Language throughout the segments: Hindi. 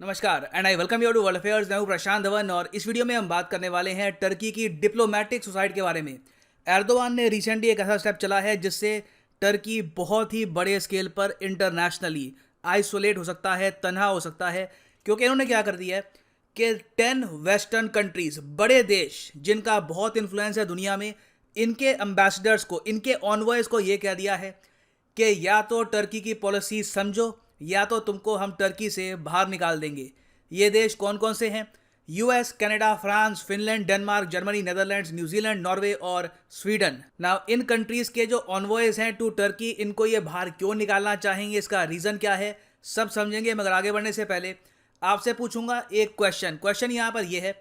नमस्कार and I welcome you to world affairs. मैं हूं प्रशांत धवन और इस वीडियो में हम बात करने वाले हैं टर्की की डिप्लोमेटिक सुसाइड के बारे में। एर्दोगान ने रिसेंटली एक ऐसा स्टेप चला है जिससे टर्की बहुत ही बड़े स्केल पर इंटरनेशनली आइसोलेट हो सकता है, तन्हा हो सकता है, क्योंकि इन्होंने क्या कर दिया है कि 10 वेस्टर्न कंट्रीज, बड़े देश जिनका बहुत इन्फ्लुएंस है दुनिया में, इनके एम्बेसडर्स को, इनके ऑनवॉयज को ये कह दिया है कि या तो टर्की की पॉलिसी समझो या तो तुमको हम टर्की से बाहर निकाल देंगे। ये देश कौन कौन से हैं? US, Canada, France, Finland, Denmark, Germany, Netherlands, New Zealand, Norway और स्वीडन। नाउ इन कंट्रीज के जो ऑनवॉयज हैं टू टर्की, इनको ये बाहर क्यों निकालना चाहेंगे, इसका रीजन क्या है, सब समझेंगे। मगर आगे बढ़ने से पहले आपसे पूछूंगा एक क्वेश्चन यहाँ पर यह है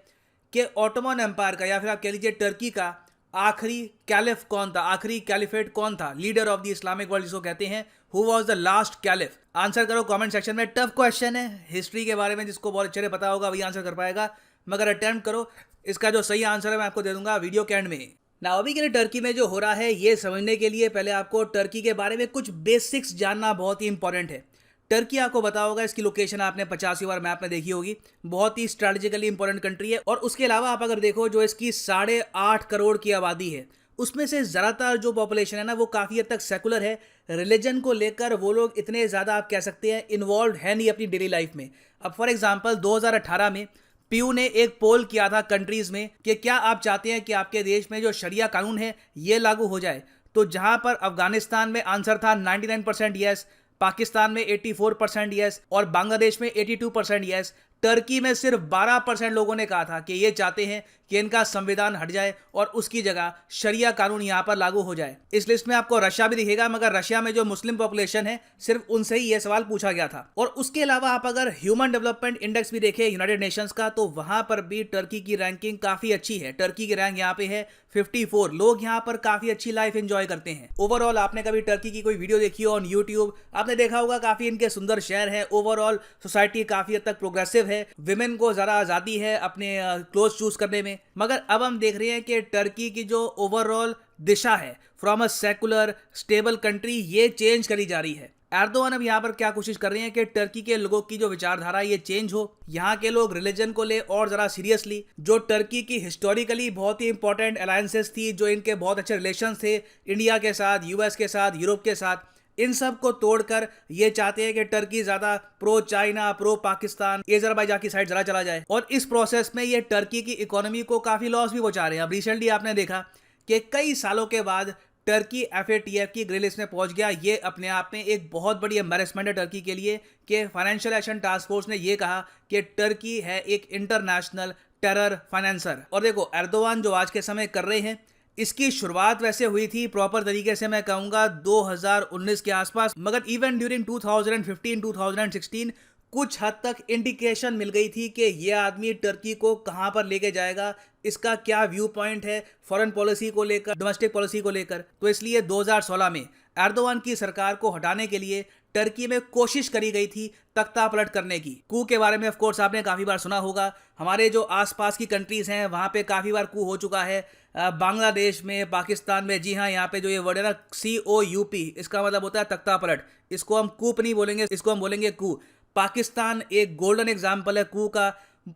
कि ऑटोमन एम्पायर का या फिर आप कह लीजिए टर्की का आखिरी कैलिफ कौन था, आखिरी कैलिफेट कौन था, leader of the Islamic world जिसको कहते हैं, who was the last caliph? Answer करो कमेंट सेक्शन में। टफ क्वेश्चन है, हिस्ट्री के बारे में जिसको बहुत अच्छे से पता होगा वही आंसर कर पाएगा, मगर अटेम्प्ट करो। इसका जो सही आंसर है मैं आपको दे दूंगा वीडियो के एंड में। ना अभी के लिए टर्की में जो हो रहा है ये समझने के लिए पहले आपको टर्की के बारे में कुछ बेसिक्स जानना बहुत ही इंपॉर्टेंट है। टर्की आपको पता होगा, इसकी लोकेशन आपने 50 बार मैप में देखी होगी, बहुत ही स्ट्रेटेजिकली इंपॉर्टेंट कंट्री है। और उसके अलावा आप अगर देखो जो इसकी 8.5 करोड़ की आबादी है, उसमें से ज़्यादातर जो पॉपुलेशन है ना वो काफ़ी हद तक सेकुलर है। रिलीजन को लेकर वो लोग इतने ज़्यादा आप कह सकते हैं इन्वॉल्व है नहीं अपनी डेली लाइफ में। अब फॉर एग्जांपल 2018 में पीयू ने एक पोल किया था कंट्रीज़ में कि क्या आप चाहते हैं कि आपके देश में जो शरिया कानून है ये लागू हो जाए। तो जहां पर अफगानिस्तान में आंसर था 99% यस, पाकिस्तान में 84% यस और बांग्लादेश में 82% यस। टर्की में सिर्फ 12% लोगों ने कहा था कि ये चाहते हैं कि इनका संविधान हट जाए और उसकी जगह शरिया कानून यहां पर लागू हो जाए। इस लिस्ट में आपको रशिया भी दिखेगा, मगर रशिया में जो मुस्लिम पॉपुलेशन है सिर्फ उनसे ही यह सवाल पूछा गया था। और उसके अलावा आप अगर ह्यूमन डेवलपमेंट इंडेक्स भी देखें यूनाइटेड नेशंस का, तो वहां पर भी टर्की की रैंकिंग काफी अच्छी है। टर्की की रैंक यहाँ पे है 54। लोग यहाँ पर काफी अच्छी लाइफ एंजॉय करते हैं। ओवरऑल आपने कभी टर्की की कोई वीडियो देखी हो ऑन यूट्यूब, आपने देखा होगा काफी इनके सुंदर शहर है। ओवरऑल सोसाइटी काफी हद तक प्रोग्रेसिव है, विमेन को ज़्यादा आज़ादी है अपने क्लोथ चूज करने में। मगर अब हम देख रहे हैं कि टर्की की जो ओवरऑल दिशा है from a secular stable country, ये चेंज करी जा रही है। एर्दोगान अब यहाँ पर क्या कोशिश कर रहे हैं कि टर्की के लोगों की जो विचारधारा ये चेंज हो, यहाँ के लोग रिलीजन को ले और ज़रा सीरियसली। जो टर्की की हिस्टोरिकली बहुत ही इंपॉर्टेंट अलायंसेस थी, जो इनके बहुत अच्छे रिलेशंस थे इंडिया के साथ, यूएस के साथ, यूरोप के साथ, इन सब को तोड़कर ये चाहते हैं कि टर्की ज्यादा pro China, pro Pakistan, Azerbaijan की साइड जरा चला जाए। और इस प्रोसेस में ये टर्की की इकोनॉमी को काफी लॉस भी पहुंचा रहे हैं। अब रिसेंटली आपने देखा कि कई सालों के बाद टर्की FATF की ग्रे लिस्ट में पहुंच गया। ये अपने आप में एक बहुत बड़ी एम्बैरेसमेंट है टर्की के लिए कि फाइनेंशियल एक्शन टास्क फोर्स ने ये कहा कि टर्की है एक इंटरनेशनल टेरर फाइनेंसर। और देखो एर्दोगान जो आज के समय कर रहे हैं, इसकी शुरुआत वैसे हुई थी प्रॉपर तरीके से मैं कहूँगा 2019 के आसपास, मगर इवन ड्यूरिंग 2015-2016 कुछ हद तक इंडिकेशन मिल गई थी कि ये आदमी टर्की को कहाँ पर लेके जाएगा, इसका क्या व्यू पॉइंट है फॉरेन पॉलिसी को लेकर, डोमेस्टिक पॉलिसी को लेकर। तो इसलिए 2016 में एर्दोगान की सरकार को हटाने के लिए टर्की में कोशिश करी गई थी तख्ता पलट करने की। कू के बारे में ऑफ कोर्स आपने काफ़ी बार सुना होगा। हमारे जो आसपास की कंट्रीज़ हैं वहाँ पे काफ़ी बार कू हो चुका है। बांग्लादेश में, पाकिस्तान में, जी हाँ, यहाँ पे जो ये वर्ड है ना COUP, इसका मतलब होता है तख्ता पलट। इसको हम कूप नहीं बोलेंगे, इसको हम बोलेंगे कू। पाकिस्तान एक गोल्डन एग्जाम्पल है कू का।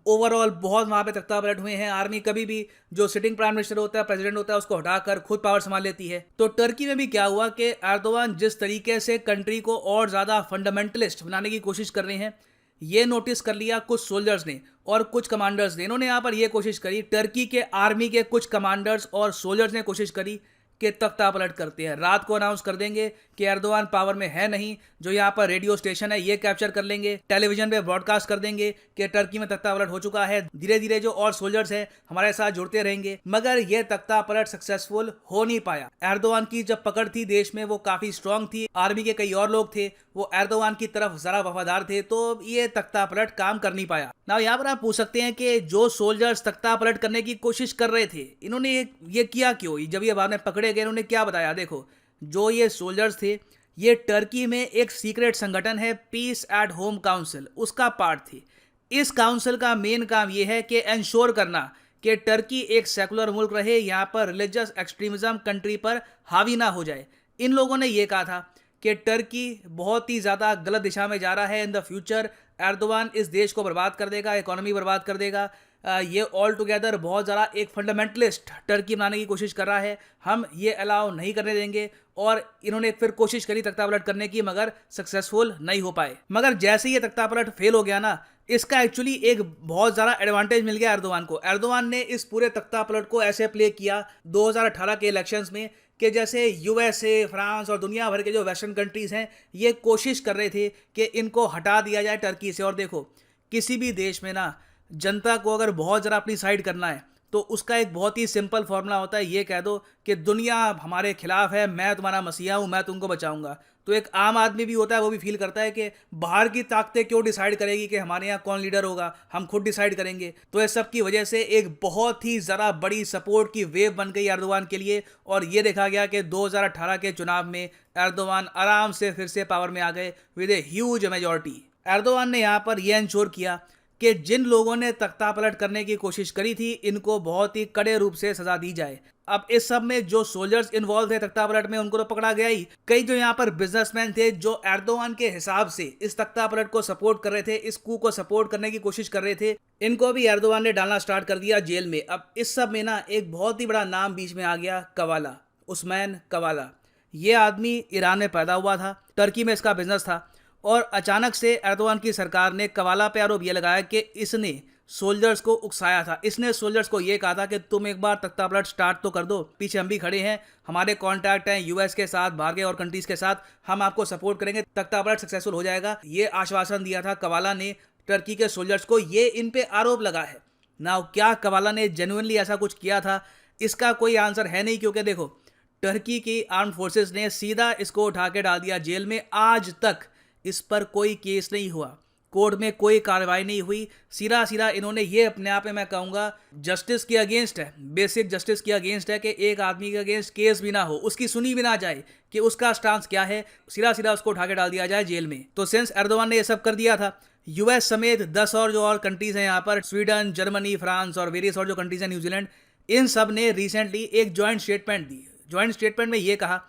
ओवरऑल बहुत वहाँ पे तख्ता पलट हुए हैं। आर्मी कभी भी जो सिटिंग प्राइम मिनिस्टर होता है, प्रेसिडेंट होता है, उसको हटाकर खुद पावर संभाल लेती है। तो टर्की में भी क्या हुआ कि एर्दोगान जिस तरीके से कंट्री को और ज़्यादा फंडामेंटलिस्ट बनाने की कोशिश कर रहे हैं, ये नोटिस कर लिया कुछ सोल्जर्स ने और कुछ कमांडर्स ने। इन्होंने यहाँ पर यह कोशिश करी, टर्की के आर्मी के कुछ कमांडर्स और सोल्जर्स ने कोशिश करी कि तख्ता पलट करते हैं। रात को अनाउंस कर देंगे कि एर्दोगान पावर में है नहीं, जो यहाँ पर रेडियो स्टेशन है ये कैप्चर कर लेंगे, टेलीविजन पे ब्रॉडकास्ट कर देंगे कि टर्की में तख्ता पलट हो चुका है। धीरे धीरे जो और सोल्जर्स हैं हमारे साथ जुड़ते रहेंगे, मगर ये तख्ता पलट सक्सेसफुल हो नहीं पाया। एर्दोगान की जब पकड़ थी देश में वो काफी स्ट्रांग थी, आर्मी के कई और लोग थे वो एर्दोगान की तरफ जरा वफादार थे, तो ये तख्ता पलट काम कर नहीं पाया। ना यहाँ पर आप पूछ सकते हैं कि जो सोल्जर्स तख्ता पलट करने की कोशिश कर रहे थे, इन्होंने ये किया क्यों? जब ये बाद में पकड़े गए इन्होंने क्या बताया? देखो, जो ये सोल्जर्स थे ये टर्की में एक सीक्रेट संगठन है पीस एट होम काउंसिल, उसका पार्ट थे। इस काउंसिल का मेन काम यह है कि इंश्योर करना कि टर्की एक सेकुलर मुल्क रहे, यहाँ पर रिलीजियस एक्सट्रीमिज्म कंट्री पर हावी ना हो जाए। इन लोगों ने यह कहा था कि टर्की बहुत ही ज़्यादा गलत दिशा में जा रहा है। इन द फ्यूचर एर्दोगान इस देश को बर्बाद कर देगा, इकोनॉमी बर्बाद कर देगा। ये ऑल टुगेदर बहुत ज़्यादा एक फंडामेंटलिस्ट टर्की बनाने की कोशिश कर रहा है। हम ये अलाउ नहीं करने देंगे। और इन्होंने फिर कोशिश करी तख्तापलट करने की, मगर सक्सेसफुल नहीं हो पाए। मगर जैसे ही ये तख्तापलट फेल हो गया ना, इसका एक्चुअली एक बहुत ज़्यादा एडवांटेज मिल गया एर्दोगान को। एर्दोगान ने इस पूरे तख्तापलट को ऐसे प्ले किया 2018 के इलेक्शंस में कि जैसे यूएसए, फ्रांस और दुनिया भर के जो वेस्टर्न कंट्रीज़ हैं, ये कोशिश कर रहे थे कि इनको हटा दिया जाए टर्की से। और देखो, किसी भी देश में ना जनता को अगर बहुत ज़रा अपनी साइड करना है तो उसका एक बहुत ही सिंपल फॉर्मूला होता है, ये कह दो कि दुनिया हमारे खिलाफ है, मैं तुम्हारा मसीहा हूँ, मैं तुमको बचाऊंगा। तो एक आम आदमी भी होता है, वो भी फील करता है कि बाहर की ताकतें क्यों डिसाइड करेगी कि हमारे यहाँ कौन लीडर होगा, हम खुद डिसाइड करेंगे। तो इस सब की वजह से एक बहुत ही ज़रा बड़ी सपोर्ट की वेव बन गई एर्दोगान के लिए। और ये देखा गया कि 2018 के चुनाव में एर्दोगान आराम से फिर से पावर में आ गए with a huge majority. Erdogan ने यहाँ पर यह इंश्योर किया कि जिन लोगों ने तख्तापलट करने की कोशिश करी थी, इनको बहुत ही कड़े रूप से सजा दी जाए। अब इस सब में जो सोल्जर्स इन्वॉल्व थे तख्तापलट में, उनको तो पकड़ा गया ही। कई जो यहाँ पर बिजनेसमैन थे जो एर्दोगान के हिसाब से इस तख्तापलट को सपोर्ट कर रहे थे, इस कू को सपोर्ट करने की कोशिश कर रहे थे, इनको भी एर्दोगान ने डालना स्टार्ट कर दिया जेल में। अब इस सब में ना एक बहुत ही बड़ा नाम बीच में आ गया, कवाला, उस्मान कवाला। ये आदमी ईरान में पैदा हुआ था, टर्की में इसका बिजनेस था। और अचानक से एर्दोगान की सरकार ने कवाला पे आरोप यह लगाया कि इसने सोल्जर्स को उकसाया था। इसने सोल्जर्स को यह कहा था कि तुम एक बार तख्तापलट स्टार्ट तो कर दो, पीछे हम भी खड़े हैं, हमारे कॉन्टैक्ट हैं यूएस के साथ, बाहर के और कंट्रीज के साथ, हम आपको सपोर्ट करेंगे, तख्तापलट सक्सेसफुल हो जाएगा। ये आश्वासन दिया था कवाला ने टर्की के सोल्जर्स को। ये इन पे आरोप लगा है ना। क्या कवाला ने जेन्युइनली ऐसा कुछ किया था? इसका कोई आंसर है नहीं, क्योंकि देखो, टर्की की आर्म फोर्सेस ने सीधा इसको उठा के डाल दिया जेल में। आज तक इस पर कोई केस नहीं हुआ, कोर्ट में कोई कार्रवाई नहीं हुई। सीधा सीधा इन्होंने ये अपने आप में, मैं कहूँगा, जस्टिस के अगेंस्ट है, बेसिक जस्टिस के अगेंस्ट है कि एक आदमी के अगेंस्ट केस भी ना हो, उसकी सुनी भी ना जाए कि उसका स्टांस क्या है, सीधा सीधा उसको उठा के डाल दिया जाए जेल में। तो सिंस एर्दोगान ने ये सब कर दिया था, यूएस समेत 10 और जो और कंट्रीज हैं यहाँ पर, स्वीडन, जर्मनी, फ्रांस और वेरियस और जो कंट्रीज हैं, न्यूजीलैंड, इन सब ने रिसेंटली एक जॉइंट स्टेटमेंट दी। जॉइंट स्टेटमेंट में ये कहा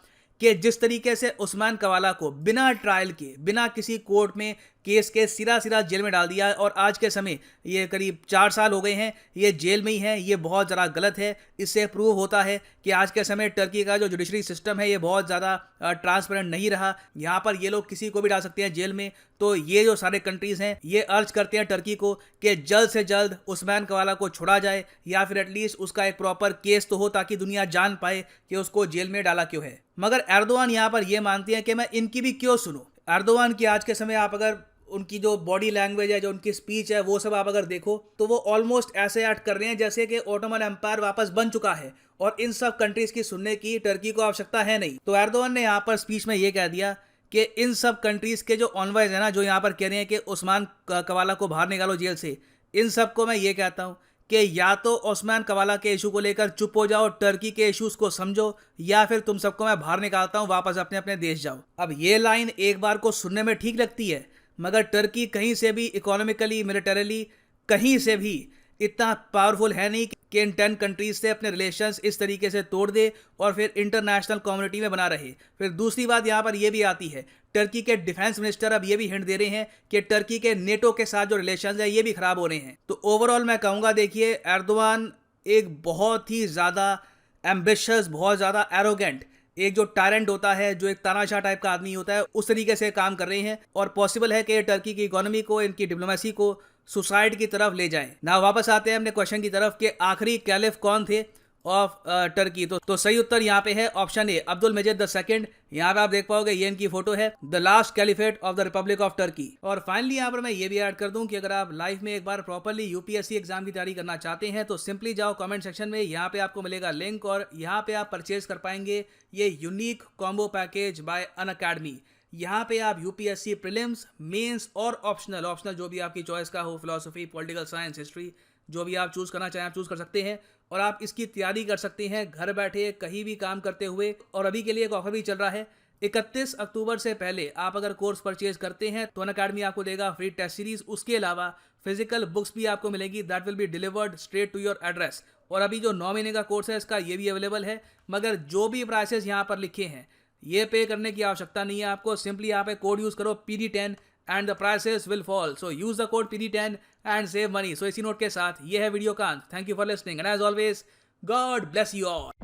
कि जिस तरीके से उस्मान कवाला को बिना ट्रायल के, बिना किसी कोर्ट में केस के सीधा सीधा जेल में डाल दिया, और आज के समय ये करीब 4 साल हो गए हैं ये जेल में ही है, ये बहुत ज़्यादा गलत है। इससे प्रूव होता है कि आज के समय टर्की का जो जुडिशरी सिस्टम है ये बहुत ज़्यादा ट्रांसपेरेंट नहीं रहा। यहाँ पर ये लोग किसी को भी डाल सकते हैं जेल में। तो ये जो सारे कंट्रीज़ हैं ये अर्ज करते हैं टर्की को कि जल्द से जल्द उस्मान कवाला को छोड़ा जाए, या फिर एटलीस्ट उसका एक प्रॉपर केस तो हो, ताकि दुनिया जान पाए कि उसको जेल में डाला क्यों है। मगर एर्दोगान यहाँ पर यह मानती है कि मैं इनकी भी क्यों सुनूं। एर्दोगान की आज के समय आप अगर उनकी जो बॉडी लैंग्वेज है, जो उनकी स्पीच है, वो सब आप अगर देखो तो वो ऑलमोस्ट ऐसे एक्ट कर रहे हैं जैसे कि ओटोमन एम्पायर वापस बन चुका है, और इन सब कंट्रीज की सुनने की टर्की को आवश्यकता है नहीं। तो एर्दोगान ने यहाँ पर स्पीच में ये कह दिया कि इन सब कंट्रीज के जो ऑनवाइज है ना, जो यहाँ पर कह रहे हैं कि उस्मान कवाला को बाहर निकालो जेल से, इन सब को मैं ये कहता हूँ कि या तो उस्मान कवाला के इशू को लेकर चुप हो जाओ, टर्की के इश्यूज को समझो, या फिर तुम सबको मैं बाहर निकालता हूँ, वापस अपने अपने देश जाओ। अब ये लाइन एक बार को सुनने में ठीक लगती है, मगर टर्की कहीं से भी इकोनॉमिकली, मिलिटरीली कहीं से भी इतना पावरफुल है नहीं कि इन 10 कंट्रीज से अपने रिलेशंस इस तरीके से तोड़ दे और फिर इंटरनेशनल कम्युनिटी में बना रहे। फिर दूसरी बात यहाँ पर यह भी आती है, टर्की के डिफेंस मिनिस्टर अब ये भी हिंट दे रहे हैं कि टर्की के नेटो के साथ जो रिलेशंस है ये भी खराब हो रहे हैं। तो ओवरऑल मैं कहूँगा, देखिए, एर्दोगान एक बहुत ही ज़्यादा एम्बिशियस, बहुत ज़्यादा एरोगेंट, एक जो टायरेंट होता है, जो एक तानाशाह टाइप का आदमी होता है, उस तरीके से काम कर रहे हैं। और पॉसिबल है कि टर्की की इकोनॉमी को, इनकी डिप्लोमेसी को सुसाइड की तरफ ले जाएं। ना वापस आते हैं अपने क्वेश्चन की तरफ कि आखिरी कैलिफ कौन थे ऑफ टर्की। तो सही उत्तर यहाँ पे है option A, Abdul Majid the second. यहाँ पे आप देख पाओगे ये इनकी फोटो है, the last caliphate of the Republic of Turkey. और फाइनली यहाँ पर मैं ये भी ऐड कर दूं कि अगर आप लाइफ में एक बार प्रॉपरली यूपीएससी एग्जाम की तैयारी करना चाहते हैं तो सिंपली जाओ कमेंट सेक्शन में, यहाँ पे आपको मिलेगा लिंक, और यहाँ पे आप परचेज कर पाएंगे ये unique combo package bye Unacademy. यहाँ पे आप यूपीएससी प्रीलिम्स, मेंस और ऑप्शनल जो भी आपकी चॉइस का हो, फिलोसफी, पॉलिटिकल साइंस, हिस्ट्री, जो भी आप चूज़ करना चाहें आप चूज़ कर सकते हैं, और आप इसकी तैयारी कर सकते हैं घर बैठे कहीं भी काम करते हुए। और अभी के लिए एक ऑफर भी चल रहा है, 31 अक्टूबर से पहले आप अगर कोर्स परचेज करते हैं तो अनअकैडमी आपको देगा फ्री टेस्ट सीरीज। उसके अलावा फिजिकल बुक्स भी आपको मिलेगी, that will be delivered straight to your address. और अभी जो 9 महीने का कोर्स है इसका ये भी अवेलेबल है, मगर जो भी प्राइसेस यहाँ पर लिखे हैं ये पे करने की आवश्यकता नहीं है आपको, सिंपली यहाँ पे कोड यूज करो PD10 and the prices will fall. So use the code PD10 and save money. So इसी नोट के साथ ये है वीडियो का अंत। Thank you for listening and as always God bless you all.